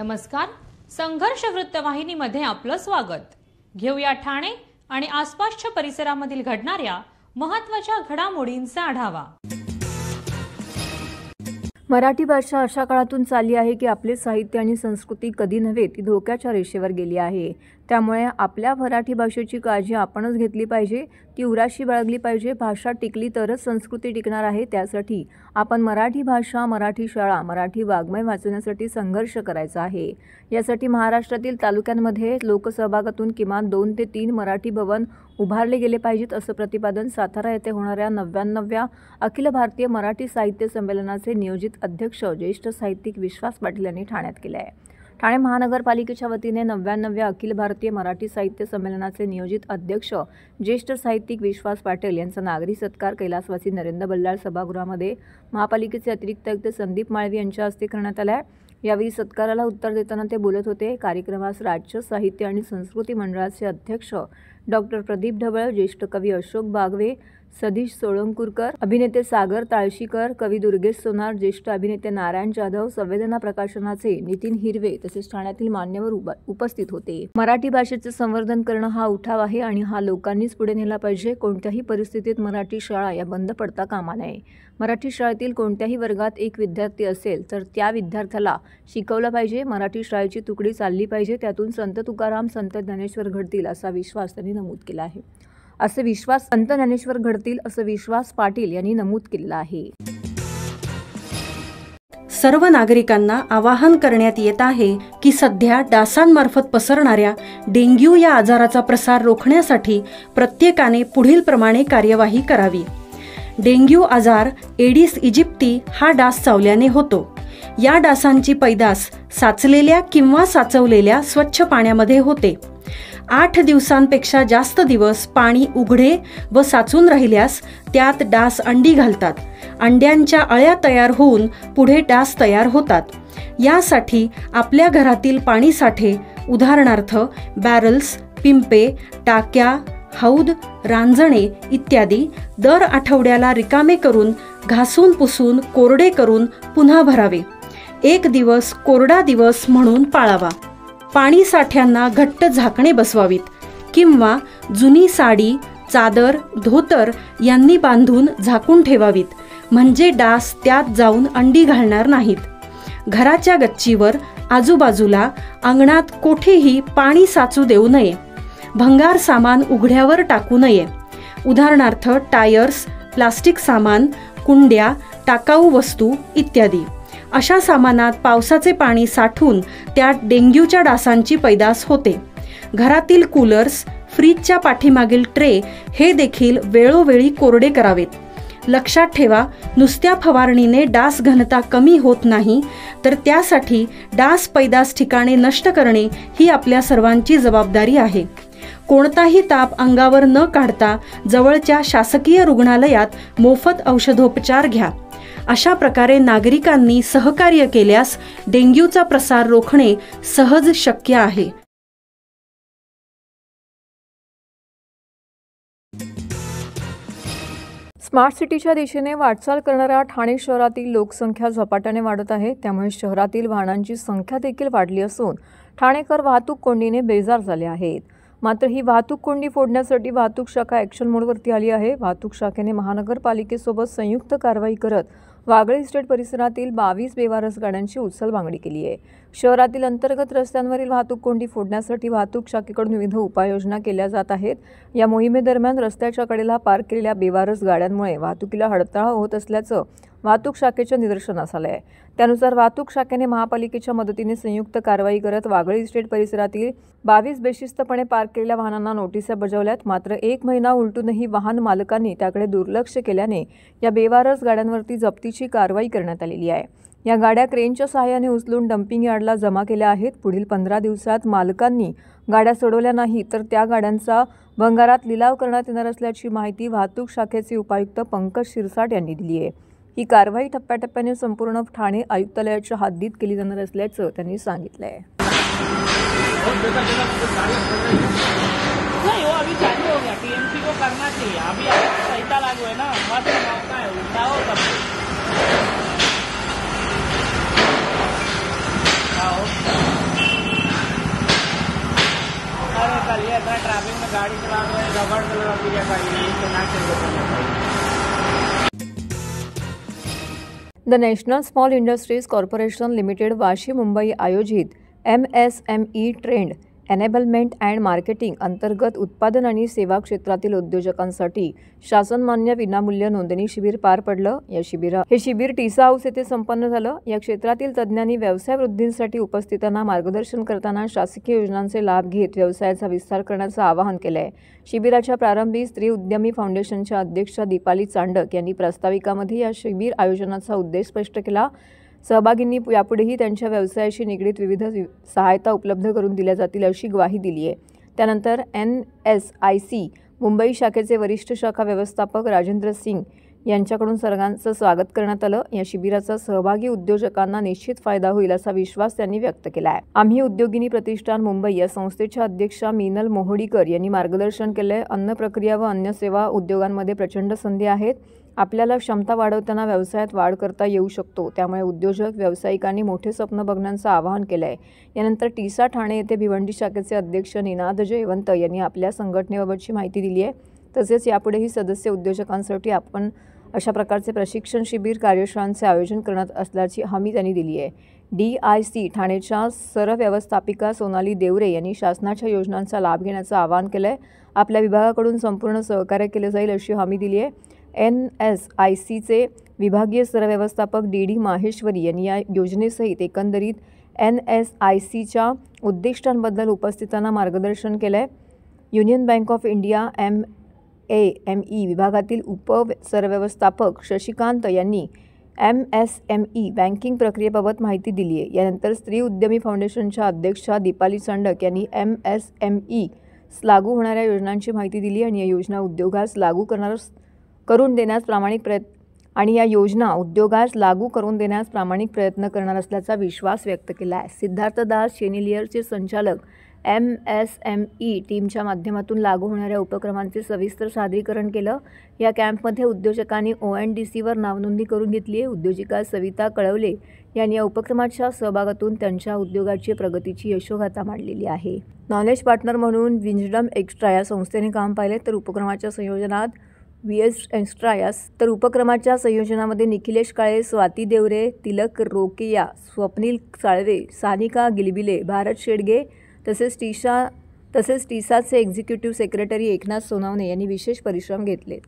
नमस्कार. संघर्ष वृत्तवाहिनीमध्ये आपलं स्वागत. घेऊया ठाणे आणि आसपासच्या परिसरामधील घडणाऱ्या महत्त्वाच्या घडामोडींचा आढावा. मराठी भाषा अशा काळातून चालली आहे की आपले साहित्य आणि संस्कृती कधी नव्हे ती धोक्याच्या रेषेवर गेली आहे. त्यामुळे आपल्या मराठी भाषेची काळजी आपणच घेतली पाहिजे, ती उराशी बाळगली पाहिजे. भाषा टिकली तरच संस्कृती टिकणार आहे. त्यासाठी आपण मराठी भाषा, मराठी शाळा, मराठी वाङ्मय वाचवण्यासाठी संघर्ष करायचा आहे. यासाठी महाराष्ट्रातील तालुक्यांमध्ये लोकसहभागातून किमान 2 ते 3 मराठी भवन उभारले गेले पाहिजेत, असं प्रतिपादन सातारा येथे होणाऱ्या 99व्या अखिल भारतीय मराठी साहित्य संमेलनाचे नियोजित अध्यक्ष ज्येष्ठ साहित्यिक विश्वास पाटील यांनी ठाण्यात केले आहे. ठाणे महानगरपालिकेच्या वतीने 99व्या अखिल भारतीय मराठी साहित्य संमेलनाचे नियोजित अध्यक्ष ज्येष्ठ साहित्यिक विश्वास पाटील यांचा नागरी सत्कार कैलासवासी नरेंद्र बल्लाळ सभागृहामध्ये महापालिकेचे अतिरिक्त आयुक्त संदीप माळवी यांच्या हस्ते करण्यात आला आहे. यावेळी सत्काराला उत्तर देताना ते बोलत होते. कार्यक्रमास राज्य साहित्य आणि संस्कृती मंडळाचे अध्यक्ष डॉक्टर प्रदीप ढवळ, ज्येष्ठ कवी अशोक बागवे, सतीश सोळंकीकर, अभिनेते सागर ताळशीकर, कवी दुर्गेश सोनार, ज्येष्ठ अभिनेते नारायण जाधव, संवेदना प्रकाशनाचे नितीन हिरवे तसेच ठाण्यातील मान्यवर उपस्थित होते. मराठी भाषेचे संवर्धन करणं हा उठाव आहे आणि हा लोकांनीच पुढे नेला पाहिजे. कोणत्याही परिस्थितीत मराठी शाळा या बंद पडता कामा नये. मराठी शाळेतील कोणत्याही वर्गात एक विद्यार्थी असेल तर त्या विद्यार्थ्याला शिकवलं पाहिजे. मराठी शाळेची तुकडी चालली पाहिजे. त्यातून संत तुकाराम, संत ज्ञानेश्वर घडतील असा विश्वास त्यांनी नमूद केला आहे. असे विश्वास संत ज्ञानेश्वर घडतील असं विश्वास पाटील यांनी नमूद केलेला आहे. सर्व नागरिकांना आवाहन करण्यात येत आहे की सध्या डासांमार्फत पसरणाऱ्या डेंग्यू या आजाराचा प्रसार रोखण्यासाठी प्रत्येकाने पुढील प्रमाणे कार्यवाही करावी. डेंग्यू आजार एडिस इजिप्टी हा डास चावल्याने होतो. या डासांची पैदास साचलेल्या किंवा साचवलेल्या स्वच्छ पाण्यामध्ये होते. 8 दिवसांपेक्षा जास्त दिवस पाणी उघडे व साचून राहिल्यास त्यात डास अंडी घालतात. अंड्यांच्या अळ्या तयार होऊन पुढे डास तयार होतात. यासाठी आपल्या घरातील पाणी साठे उदाहरणार्थ बॅरल्स, पिंपे, टाक्या, हौद, रांजणे इत्यादी दर आठवड्याला रिकामे करून घासून पुसून कोरडे करून पुन्हा भरावे. 1 दिवस कोरडा दिवस म्हणून पाळावा. पाणी साठ्यांना घट्ट झाकणे बसवावीत किंवा जुनी साडी, चादर, धोतर यांनी बांधून झाकून ठेवावीत, म्हणजे डास त्यात जाऊन अंडी घालणार नाहीत. घराच्या गच्चीवर, आजूबाजूला, अंगणात कोठेही पाणी साचू देऊ नये. भंगार सामान उघड्यावर टाकू नये. उदाहरणार्थ टायर्स, प्लास्टिक सामान, कुंड्या, टाकाऊ वस्तू इत्यादी. अशा सामानात पावसाचे पाणी साठून त्यात डेंग्यूच्या डासांची पैदास होते. घरातील कूलर्स, फ्रीजच्या पाठीमागील ट्रे हे देखील वेळोवेळी कोरडे करावेत. लक्षात ठेवा, नुसत्या फवारणीने डास घनता कमी होत नाही, तर त्यासाठी डास पैदास ठिकाणे नष्ट करणे ही आपल्या सर्वांची जबाबदारी आहे. कोणताही ताप अंगावर न काढता जवळच्या शासकीय रुग्णालयात मोफत औषधोपचार घ्या. अशा प्रकारे नागरिकांनी सहकार्य केल्यास डेंग्यूचा प्रसार रोखणे सहज शक्य आहे. स्मार्ट सिटीच्या दिशेने वाटचाल करणाऱ्या ठाणे शहरातील लोकसंख्या झपाट्याने वाढत आहे. त्यामुळे शहरातील वाहनांची संख्या देखील वाढली असून ठाणेकर वाहतूक कोंडीने बेजार झाले आहेत. मात्र ही वाहतूक कोंडी फोडण्यासाठी वाहतूक शाखा ॲक्शन मोडवरती आली आहे. वाहतूक शाखेने महानगरपालिकेसोबत संयुक्त कारवाई करत वागळे इस्टेट परिसरातील 22 बेवारस गाड्यांची उचलबांगडी केली आहे. शहरातील अंतर्गत रस्त्यांवरील वाहतूक कोंडी फोडण्यासाठी वाहतूक शाखेकडून विविध उपाययोजना केल्या जात आहेत. या मोहिमेदरम्यान रस्त्याच्या कडेला पार्क केलेल्या बेवारस गाड्यांमुळे वाहतुकीला अडथळा होत असल्याचं वाहतूक शाखेच्या निदर्शनास आलं आहे. त्यानुसार वाहतूक शाखेने महापालिकेच्या मदतीने संयुक्त कारवाई करत वागळे इस्टेट परिसरातील 22 बेशिस्तपणे पार्क केलेल्या वाहनांना नोटिसा बजावल्यात. मात्र 1 महिना उलटूनही वाहन मालकांनी त्याकडे दुर्लक्ष केल्याने या बेवारस गाड्यांवरती जप्तीची कारवाई करण्यात आलेली आहे. या गाड्या क्रेनच्या सहाय्याने उचलून डम्पिंग यार्डला जमा केल्या आहेत. पुढील 15 दिवसात मालकांनी गाड्या सोडवल्या नाही तर त्या गाड्यांचा भंगारात लिलाव करण्यात येणार असल्याची माहिती वाहतूक शाखेचे उपायुक्त पंकज शिरसाट यांनी दिली आहे. ही कारवाई टप्प्याटप्प्याने संपूर्ण ठाणे आयुक्तालयाच्या हद्दीत केली जाणार असल्याचं त्यांनी सांगितलं आहे. आओ निकालिए, इतना ट्रैफिक में गाड़ी चला रहे हैं, रबड़ लगा दिया भाई, तो ना चलिए। The national small industries corporation limited Vashi Mumbai आयोजित MSME trend enablement and marketing अंतर्गत उत्पादन आणि सेवा क्षेत्रातील उद्योजकांसाठी शासनमान्य विनामूल्य नोंदणी शिबिर पार पडलं. हे शिबिर टीसा हाऊस येथे संपन्न झालं. या क्षेत्रातील तज्ज्ञांनी व्यवसाय वृद्धींसाठी उपस्थितांना मार्गदर्शन करताना शासकीय योजनांचे लाभ घेत व्यवसायाचा विस्तार करण्याचं आवाहन केलंय. शिबिराच्या प्रारंभी स्त्री उद्यमी फाउंडेशनच्या अध्यक्षा दीपाली चांडक यांनी प्रास्ताविकामध्ये या शिबिर आयोजनाचा उद्देश स्पष्ट केला. सहभागींनी यापुढेही त्यांच्या व्यवसायाशी निगडीत विविध सहायता उपलब्ध करून दिल्या जातील अशी ग्वाही दिली आहे. त्यानंतर NSIC मुंबई शाखेचे वरिष्ठ शाखा व्यवस्थापक राजेंद्र सिंग यांच्याकडून सर्वांचं स्वागत करण्यात आलं. या शिबिराचा सहभागी उद्योजकांना निश्चित फायदा होईल असा विश्वास त्यांनी व्यक्त केला आहे. आम्ही उद्योगिनी प्रतिष्ठान मुंबई या संस्थेच्या अध्यक्षा मीनल मोहोडीकर यांनी मार्गदर्शन केलंय. अन्न प्रक्रिया व अन्य सेवा उद्योगांमध्ये प्रचंड संधी आहेत. आपल्याला क्षमता वाढवताना व्यवसायात वाढ करता येऊ शकतो. त्यामुळे उद्योजक व्यावसायिकांनी मोठे स्वप्न बघण्याचं आवाहन केलं आहे. यानंतर टीसा ठाणे येथे भिवंडी शाखेचे अध्यक्ष निनाद जयवंत यांनी आपल्या संघटनेबाबतची माहिती दिली आहे. तसेच यापुढेही सदस्य उद्योजकांसाठी आपण अशा प्रकारचे प्रशिक्षण शिबिर कार्यशाळांचे आयोजन करण्यात असल्याची हमी त्यांनी दिली आहे. DIC ठाणेच्या सरव्यवस्थापिका सोनाली देवरे यांनी शासनाच्या योजनांचा लाभ घेण्याचं आवाहन केलं आहे. आपल्या विभागाकडून संपूर्ण सहकार्य केले जाईल अशी हमी दिली आहे. NSICचे विभागीय सरव्यवस्थापक DD माहेश्वरी यांनी या योजनेसहित एकंदरीत NSICच्या उद्दिष्टांबद्दल उपस्थितांना मार्गदर्शन केलं आहे. Union bank of India MAME विभागातील उप सरव्यवस्थापक शशिकांत यांनी MSME बँकिंग प्रक्रियेबाबत माहिती दिली आहे. यानंतर स्त्री उद्यमी फाउंडेशनच्या अध्यक्षा दीपाली चांडक यांनी MSME लागू होणाऱ्या योजनांची माहिती दिली आणि या योजना उद्योगास लागू करून देण्यास प्रामाणिक प्रयत्न करणार असल्याचा विश्वास व्यक्त केला आहे. सिद्धार्थ दास शेनिलियरचे संचालक MSME टीमच्या माध्यमातून लागू होणाऱ्या उपक्रमांचे सविस्तर सादरीकरण केलं. या कॅम्पमध्ये उद्योजकांनी ONDCवर नावनोंदणी करून घेतली आहे. उद्योजिका सविता कळवले यांनी या उपक्रमाच्या सहभागातून त्यांच्या उद्योगाची प्रगतीची यशोगाथा मांडलेली आहे. नॉलेज पार्टनर म्हणून विंजडम एक्स्ट्रा या संस्थेने काम पाहिले तर उपक्रमाच्या संयोजनामध्ये निखिलेश काळे, स्वाती देवरे, तिलक रोकेया, स्वप्नील साळवे, सानिका गिलबिले, भारत शेडगे तसेच टीसाचे एक्झिक्युटिव्ह सेक्रेटरी एकनाथ सोनावणे यांनी विशेष परिश्रम घेतलेत.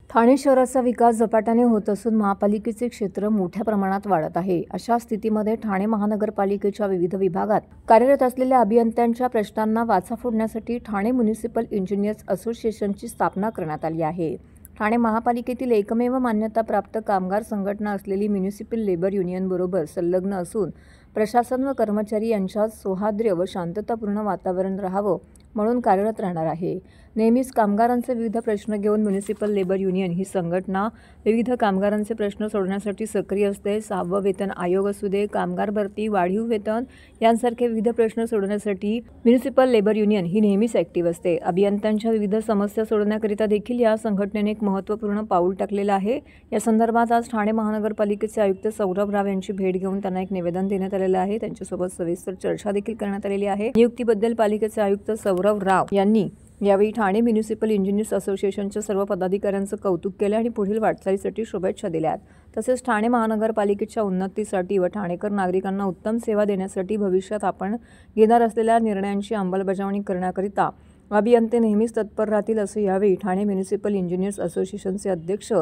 ठाणे शहराचा विकास झपाट्याने होत असून महापालिकेचे क्षेत्र मोठ्या प्रमाणात वाढत आहे. अशा स्थितीमध्ये ठाणे महानगरपालिकेच्या विविध विभागात कार्यरत असलेल्या अभियंत्यांच्या प्रश्नांना वाचा फोडण्यासाठी ठाणे म्युनिसिपल इंजिनियर्स असोसिएशनची स्थापना करण्यात आली आहे. ठाणे महापालिकेतील एकमेव मान्यताप्राप्त कामगार संघटना असलेली म्युनिसिपल लेबर युनियनबरोबर संलग्न असून प्रशासन व कर्मचारी यांच्यात सौहार्द्य व शांततापूर्ण वातावरण राहावं म्हणून कार्यरत राहणार आहे. नेहमीच कामगारांचे विविध प्रश्न घेऊन म्युनिसिपल लेबर युनियन ही संघटना विविध कामगारांचे प्रश्न सोडवण्यासाठी सक्रिय असते. 6वा वेतन आयोग असू दे, कामगार भरती, वाढीव वेतन यांसारखे विविध प्रश्न सोडवण्यासाठी म्युनिसिपल लेबर युनियन ही नेहमीच ॲक्टिव्ह असते. अभियंत्यांच्या विविध समस्या सोडवण्याकरिता देखील या संघटनेने एक महत्त्वपूर्ण पाऊल टाकलेलं आहे. या संदर्भात आज ठाणे महानगरपालिकेचे आयुक्त सौरभ राव यांची भेट घेऊन त्यांना एक निवेदन देण्यात आलेलं आहे. त्यांच्यासोबत सविस्तर चर्चा देखील करण्यात आलेली आहे. नियुक्तीबद्दल पालिकेचे आयुक्त सौरभ राव यांनी यावेळी ठाणे म्युनिसिपल इंजिनियर्स असोसिएशनच्या सर्व पदाधिकाऱ्यांचं कौतुक केलं आणि पुढील वाटचालीसाठी शुभेच्छा दिल्यात. तसेच ठाणे महानगरपालिकेच्या उन्नतीसाठी व ठाणेकर नागरिकांना उत्तम सेवा देण्यासाठी भविष्यात आपण घेणार असलेल्या निर्णयांची अंमलबजावणी करण्याकरिता अभियंते नेहमीच तत्पर राहतील असं यावेळी ठाणे म्युनिसिपल इंजिनियर्स असोसिएशनचे अध्यक्ष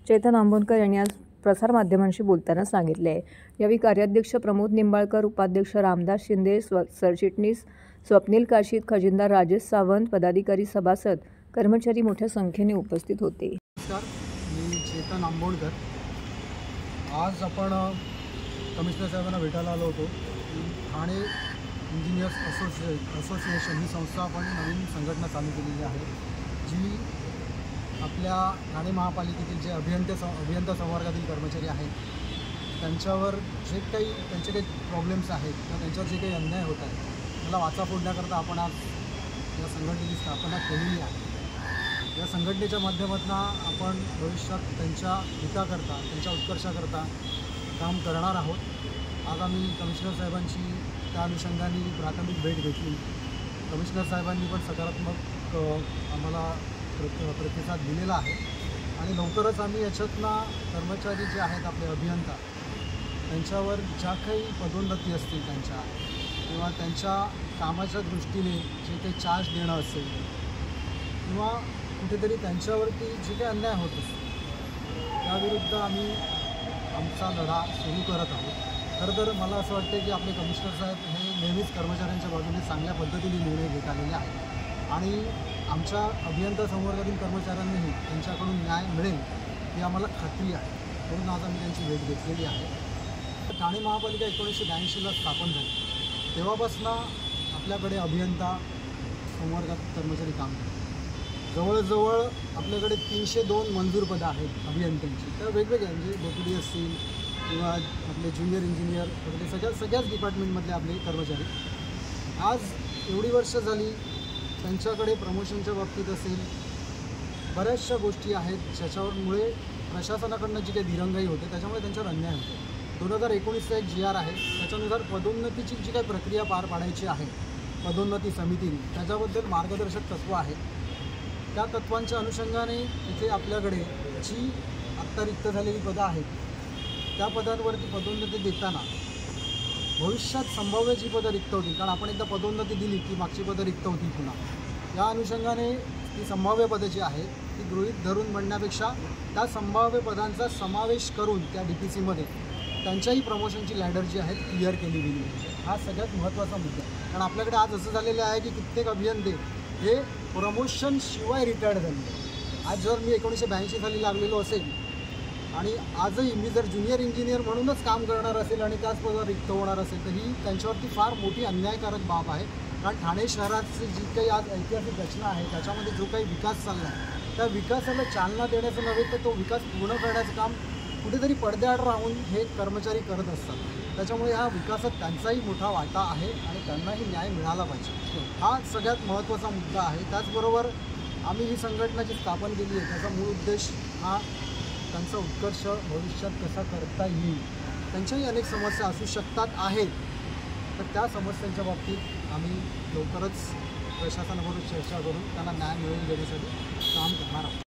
चेतन आंबोनकर यांनी आज प्रसारमाध्यमांशी बोलताना सांगितले. यावेळी कार्याध्यक्ष प्रमोद निंबाळकर, उपाध्यक्ष रामदास शिंदे, सरचिटणीस स्वप्नील काशीद, खजिनदार राजेश सावंत, पदाधिकारी, सभासद, कर्मचारी मोठ्या संख्येने उपस्थित होते. नमस्कार, मी चेतन आंबोणकर. आज आपण कमिशनर साहेबांना भेटायला आलो होतो. ठाणे इंजिनियर्स असोसिएशन ही संस्था आपण नवीन संघटना चालू केलेली आहे, जी आपल्या ठाणे महापालिकेतील जे अभियंता संवर्गातील कर्मचारी आहेत त्यांच्यावर त्यांचे काही प्रॉब्लेम्स आहेत किंवा त्यांच्यावर जे काही अन्याय होत आहे त्याला वाचा फोडण्याकरता आपण आज या संघटनेची स्थापना केलेली आहे. या संघटनेच्या माध्यमातून आपण भविष्यात त्यांच्या हिताकरता, त्यांच्या उत्कर्षाकरता काम करणार आहोत. आज आम्ही कमिशनर साहेबांची त्या अनुषंगाने प्राथमिक भेट घेतली. कमिशनर साहेबांनी पण सकारात्मक आम्हाला प्रतिसाद दिलेला आहे आणि लवकरच आम्ही याच्यातनं कर्मचारी जे आहेत आपले अभियंता त्यांच्यावर ज्या काही पदोन्नती असतील त्यांच्या किंवा त्यांच्या कामाच्या दृष्टीने जे काही चार्ज देणं असेल किंवा कुठेतरी त्यांच्यावरती जे काही अन्याय होत असतो त्याविरुद्ध आम्ही आमचा लढा सुरू करत आहोत. खरं तर मला असं वाटतं की आपले कमिशनर साहेब हे नेहमीच कर्मचाऱ्यांच्या बाजूने चांगल्या पद्धतीने निर्णय घेत आलेले आहेत आणि आमच्या अभियंता संवर्गातील कर्मचाऱ्यांनाही त्यांच्याकडून न्याय मिळेल ही आम्हाला खात्री आहे. म्हणून आज आम्ही त्यांची भेट घेतलेली आहे. ठाणे महापालिका 1982ला स्थापन झाली. तेव्हापासून आपल्याकडे अभियंता संवर्गात कर्मचारी काम करतात. जवळजवळ आपल्याकडे 302 मंजूर पदं आहेत अभियंत्यांची. तर वेगवेगळ्या म्हणजे डेप्युटी असतील किंवा आपले ज्युनियर इंजिनियर वगैरे सगळ्याच डिपार्टमेंटमधले आपले कर्मचारी आज एवढी वर्ष झाली त्यांच्याकडे प्रमोशनच्या बाबतीत असेल बऱ्याचशा गोष्टी आहेत ज्याच्यामुळे प्रशासनाकडनं जी काही दिरंगाई होते त्याच्यामुळे त्यांच्यावर अन्याय होतो. 2019चा एक GR आहे त्याच्यानुसार पदोन्नतीची जी काही प्रक्रिया पार पाडायची आहे पदोन्नती समितीने त्याच्याबद्दल मार्गदर्शक तत्त्व आहेत. त्या तत्त्वांच्या अनुषंगाने इथे आपल्याकडे जी आत्ता रिक्त झालेली पदं आहेत त्या पदांवरती पदोन्नती देताना भविष्यात संभाव्य जी पदं रिक्त होतील कारण आपण एकदा पदोन्नती दिली की मागची पदं रिक्त होतील पुन्हा. या अनुषंगाने ती संभाव्य पदं जी आहेत ती गृहीत धरून म्हणण्यापेक्षा त्या संभाव्य पदांचा समावेश करून त्या DPCमध्ये त्यांच्याही प्रमोशनची लॅडर जी आहेत क्लिअर केली गेली आहे. हा सगळ्यात महत्त्वाचा मुद्दा आहे. कारण आपल्याकडे आज असं झालेलं आहे की कित्येक अभियंते हे प्रमोशन शिवाय रिटायर्ड झाले. आज जर मी 1982 साली लागलेलो असेल आणि आजही मी जर ज्युनियर इंजिनियर म्हणूनच काम करणार असेल आणि त्याच पदावर रिक्त होणार असेल तर ही त्यांच्यावरती फार मोठी अन्यायकारक बाब आहे. कारण ठाणे शहराची जी काही आज ऐतिहासिक रचना आहे त्याच्यामध्ये जो काही विकास चालला आहे त्या विकासाला चालना देण्याचं नव्हे तर तो विकास पूर्ण करण्याचं काम कुठेतरी पडद्याआड राहून हे कर्मचारी करत असतात. त्याच्यामुळे ह्या विकासात त्यांचाही मोठा वाटा आहे आणि त्यांनाही न्याय मिळाला पाहिजे. हा सगळ्यात महत्त्वाचा मुद्दा आहे. त्याचबरोबर आम्ही ही संघटना जी स्थापन केली आहे त्याचा मूळ उद्देश हा त्यांचा उत्कर्ष भविष्यात कसा करता येईल. त्यांच्याही अनेक समस्या असू शकतात आहेत तर त्या समस्यांच्या बाबतीत आम्ही लवकरच प्रशासनाबरोबर चर्चा करून त्यांना न्याय मिळवून देण्यासाठी काम करणार आहोत.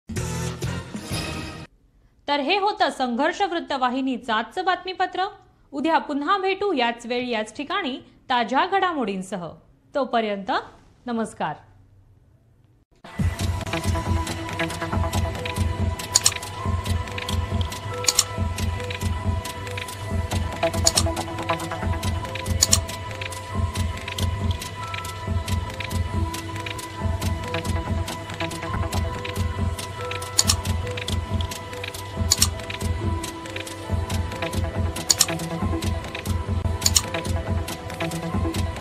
तर हे होतं संघर्ष वृत्तवाहिनीचं आजचं बातमीपत्र. उद्या पुन्हा भेटू याच वेळी याच ठिकाणी ताज्या घडामोडींसह. तोपर्यंत नमस्कार.